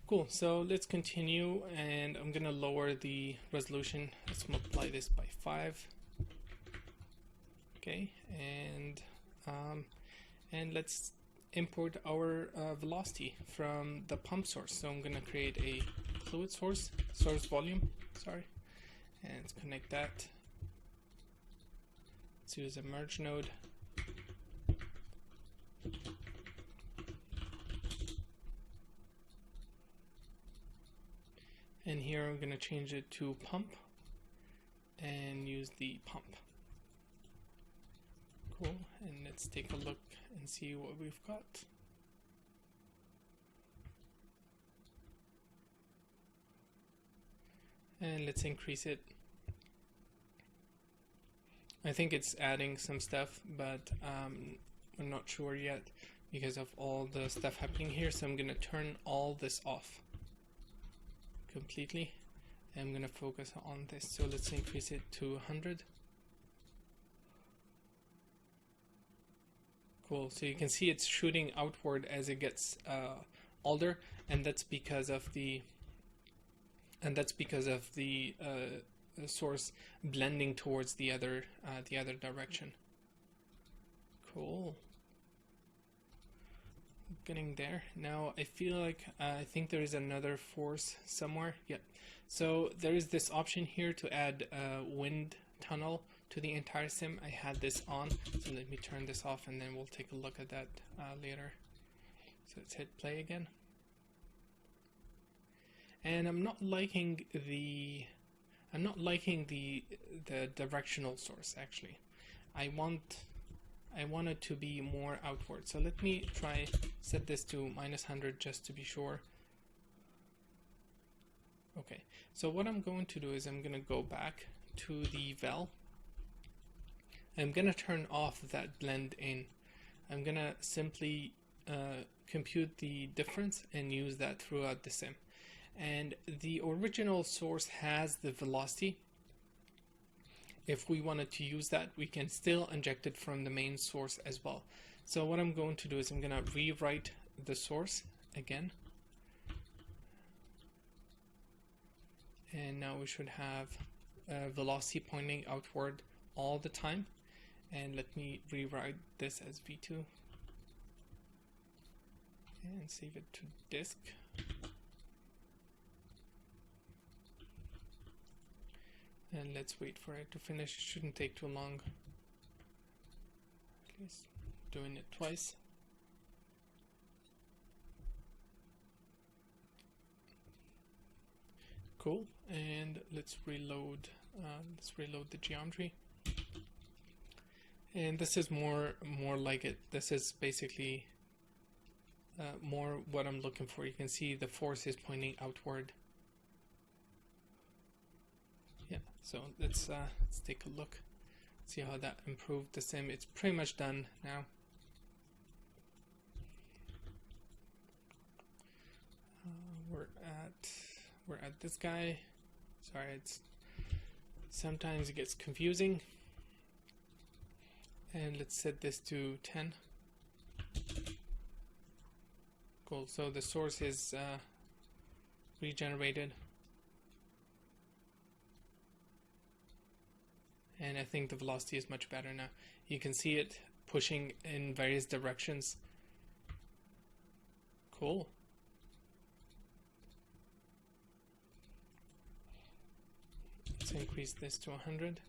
Cool, so let's continue, and I'm gonna lower the resolution. Let's multiply this by 5. Okay, and let's import our velocity from the pump source. So I'm gonna create a fluid source volume, sorry, and let's connect that. Let's use a merge node. And here I'm going to change it to pump and use the pump. Cool, and let's take a look and see what we've got. And let's increase it. I think it's adding some stuff, but I'm not sure yet because of all the stuff happening here, so I'm going to turn all this off completely. I'm going to focus on this, so let's increase it to 100. Cool, so you can see it's shooting outward as it gets older, and that's because of the source blending towards the other direction. Cool. Getting there. Now I feel like I think there is another force somewhere. Yep. So there is this option here to add wind tunnel to the entire sim. I had this on, so let me turn this off and then we'll take a look at that later. So let's hit play again. And I'm not liking the directional source actually. I want it to be more outward. So let me try set this to -100 just to be sure. Okay, so what I'm going to do is I'm going to go back to the vel. I'm going to turn off that blend in. I'm going to simply compute the difference and use that throughout the sim. And the original source has the velocity. If we wanted to use that, we can still inject it from the main source as well. So what I'm going to do is I'm going to rewrite the source again. And now we should have velocity pointing outward all the time. And let me rewrite this as v2 and save it to disk. And let's wait for it to finish. It shouldn't take too long. At least doing it twice. Cool. And let's reload. The geometry. And this is more like it. This is basically more what I'm looking for. You can see the force is pointing outward. Yeah, so let's take a look, see how that improved the sim. It's pretty much done now. We're at this guy. Sorry, sometimes it gets confusing. And let's set this to 10. Cool. So the source is regenerated. And I think the velocity is much better now. You can see it pushing in various directions. Cool. Let's increase this to 100.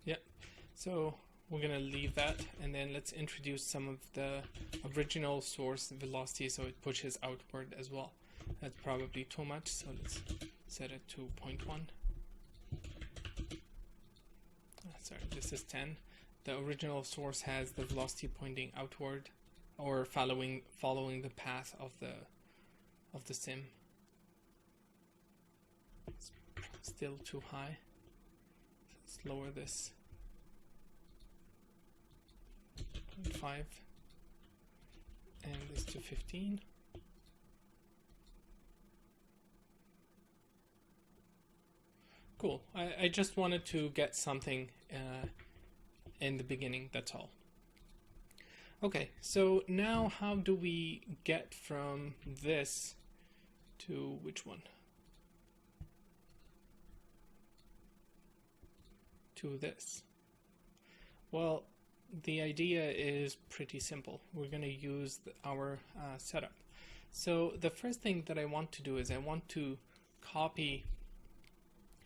Yep. So we're going to leave that, and then let's introduce some of the original source velocity so it pushes outward as well. That's probably too much, so let's set it to 0.1. Sorry, this is 10. The original source has the velocity pointing outward, or following the path of the sim. It's still too high. Let's lower this. 5 and this to 15. Cool. I just wanted to get something in the beginning, that's all. Okay, so now how do we get from this to which one? To this. Well, the idea is pretty simple. We're going to use our setup. So the first thing that I want to do is I want to copy,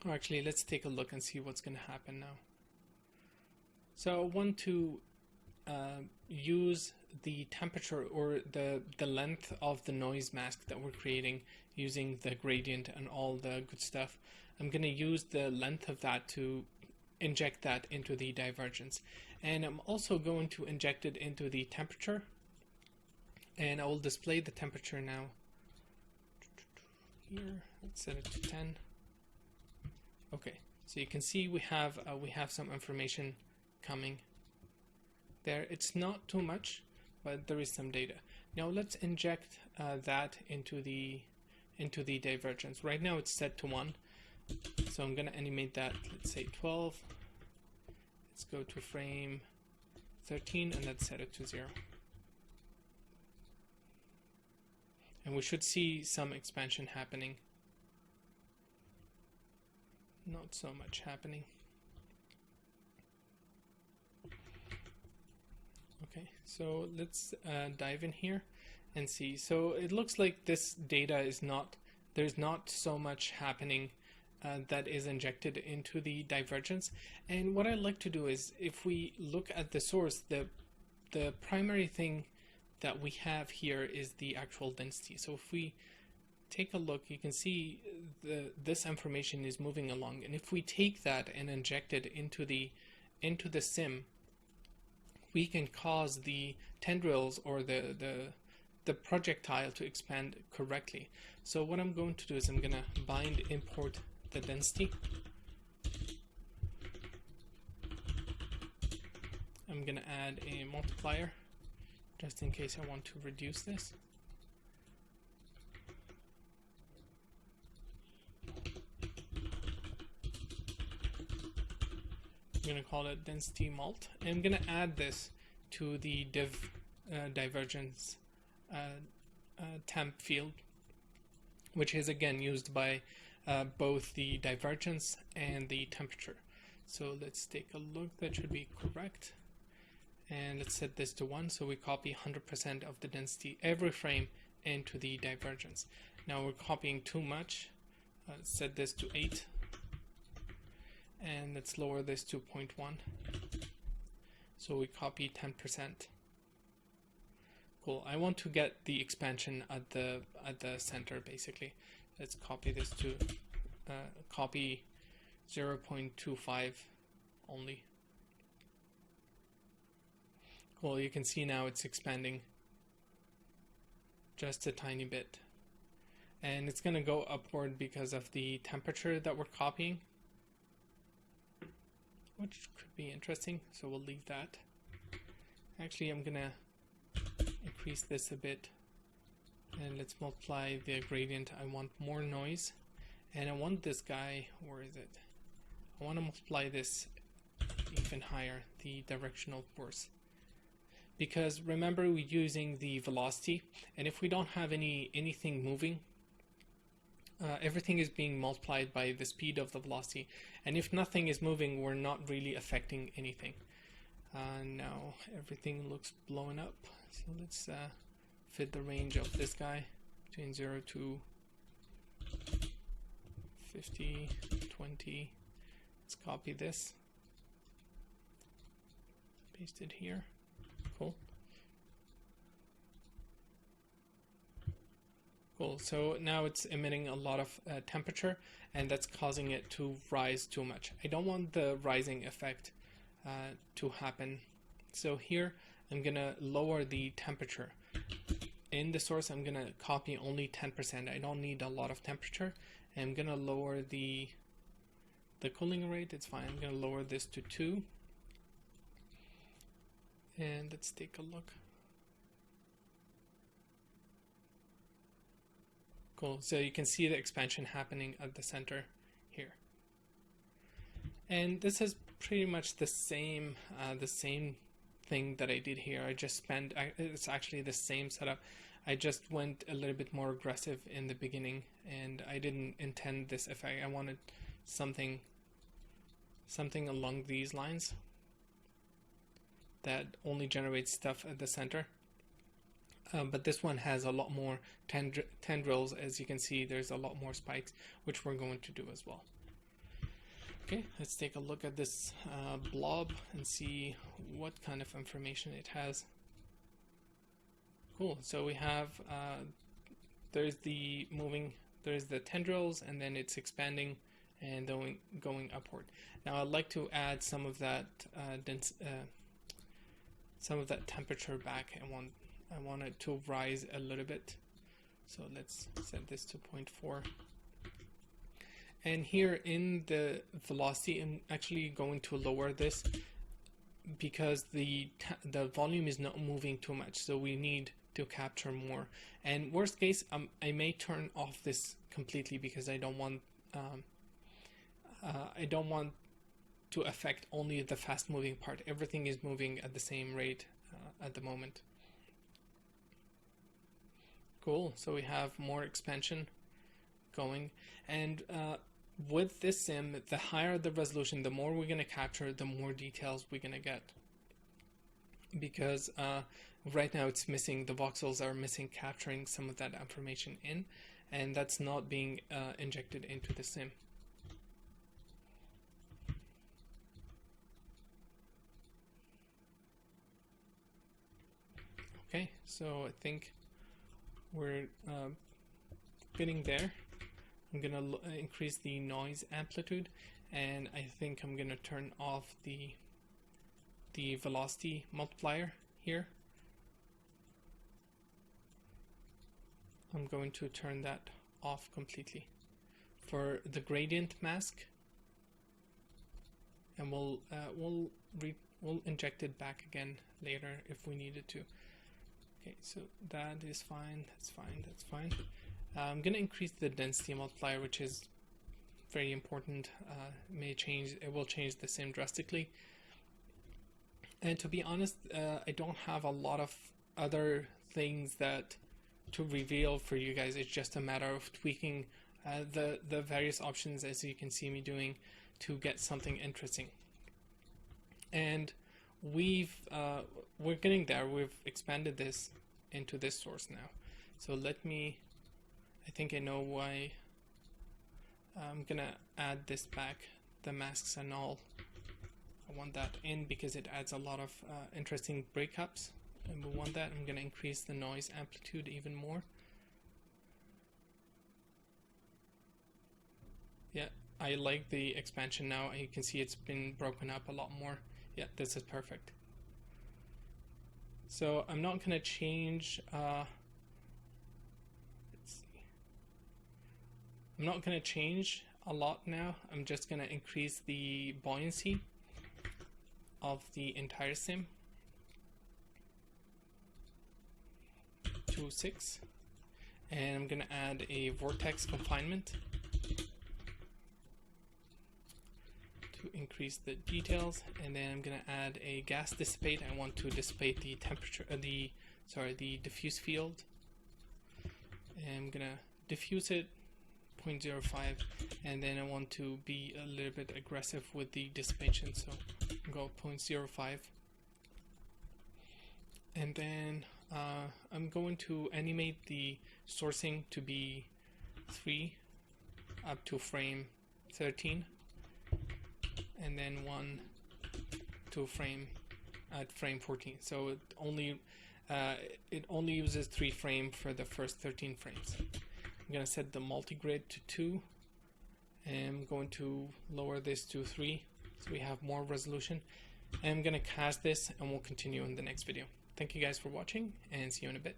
or actually let's take a look and see what's going to happen now. So I want to use the temperature or the length of the noise mask that we're creating using the gradient and all the good stuff. I'm going to use the length of that to inject that into the divergence, and I'm also going to inject it into the temperature, and I will display the temperature now here. Let's set it to 10. Okay, so you can see we have some information coming there. It's not too much, but there is some data. Now let's inject that into the divergence. Right now it's set to 1, so I'm going to animate that. Let's say 12. Let's go to frame 13 and let's set it to 0. And we should see some expansion happening. Not so much happening. Okay, so let's dive in here and see. So it looks like this data is not, there's not so much happening that is injected into the divergence. And what I like to do is, if we look at the source, the primary thing that we have here is the actual density. So if we take a look, you can see this information is moving along, and if we take that and inject it into the sim, we can cause the tendrils or the projectile to expand correctly. So what I'm going to do is I'm going to bind import the density. I'm going to add a multiplier just in case I want to reduce this. I'm going to call it density mult, and I'm going to add this to the divergence temp field, which is again used by both the divergence and the temperature. So let's take a look. That should be correct, and let's set this to 1, so we copy 100% of the density every frame into the divergence. Now we're copying too much. Let's set this to 8. And let's lower this to 0.1, so we copy 10%. Cool. I want to get the expansion at the center basically. Let's copy this to copy 0.25 only. Cool. You can see now it's expanding just a tiny bit, and it's going to go upward because of the temperature that we're copying, which could be interesting, so we'll leave that. Actually, I'm gonna increase this a bit, and let's multiply the gradient. I want more noise, and I want this guy, where is it? I want to multiply this even higher, the directional force. Because remember, we're using the velocity, and if we don't have anything moving, everything is being multiplied by the speed of the velocity, and if nothing is moving, we're not really affecting anything. Now everything looks blown up, so let's fit the range of this guy between 0 to 50, 20. Let's copy this, paste it here. Cool. Cool. So now it's emitting a lot of temperature, and that's causing it to rise too much. I don't want the rising effect to happen. So here I'm gonna lower the temperature. In the source, I'm gonna copy only 10%. I don't need a lot of temperature. I'm gonna lower the cooling rate. It's fine. I'm gonna lower this to 2. And let's take a look. Cool. So you can see the expansion happening at the center here. And this is pretty much the same thing that I did here. I just spent, it's actually the same setup. I just went a little bit more aggressive in the beginning, and I didn't intend this effect. I wanted something along these lines that only generates stuff at the center. But this one has a lot more tendrils. As you can see, there's a lot more spikes, which we're going to do as well. Okay, let's take a look at this blob and see what kind of information it has. Cool, so we have, there's the tendrils, and then it's expanding and going upward. Now I'd like to add some of that temperature back. I want it to rise a little bit. So let's set this to 0.4. And here in the velocity, I'm actually going to lower this because the volume is not moving too much, so we need to capture more. And worst case, I may turn off this completely because I don't want to affect only the fast moving part. Everything is moving at the same rate at the moment. Cool, so we have more expansion going, and with this sim, the higher the resolution, the more we're going to capture, the more details we're going to get. Because right now it's missing, the voxels are missing capturing some of that information in, and that's not being injected into the sim. Okay, so I think we're getting there. I'm gonna increase the noise amplitude, and I think I'm gonna turn off the velocity multiplier here. I'm going to turn that off completely for the gradient mask, and we'll inject it back again later if we needed to. Okay, so that is fine. That's fine. That's fine. I'm going to increase the density multiplier, which is very important. It will change the sim drastically. And to be honest, I don't have a lot of other things to reveal for you guys. It's just a matter of tweaking the various options, as you can see me doing, to get something interesting. And we're getting there. We've expanded this into this source now. So I think I know why. I'm gonna add this back, the masks and all. I want that in because it adds a lot of interesting breakups, and we want that. I'm gonna increase the noise amplitude even more. Yeah, I like the expansion now. You can see it's been broken up a lot more. Yeah, this is perfect. So I'm not gonna change I'm not going to change a lot now. I'm just going to increase the buoyancy of the entire sim to 6, and I'm going to add a vortex confinement to increase the details, and then I'm going to add a gas dissipate. I want to dissipate the temperature, the diffuse field, and I'm going to diffuse it 0.05, and then I want to be a little bit aggressive with the dissipation, so I'll go 0.05, and then I'm going to animate the sourcing to be 3 up to frame 13, and then 1 to frame at frame 14. So it only uses 3 frames for the first 13 frames. I'm going to set the multi-grid to 2, and I'm going to lower this to 3 so we have more resolution. And I'm going to cast this, and we'll continue in the next video. Thank you guys for watching, and see you in a bit.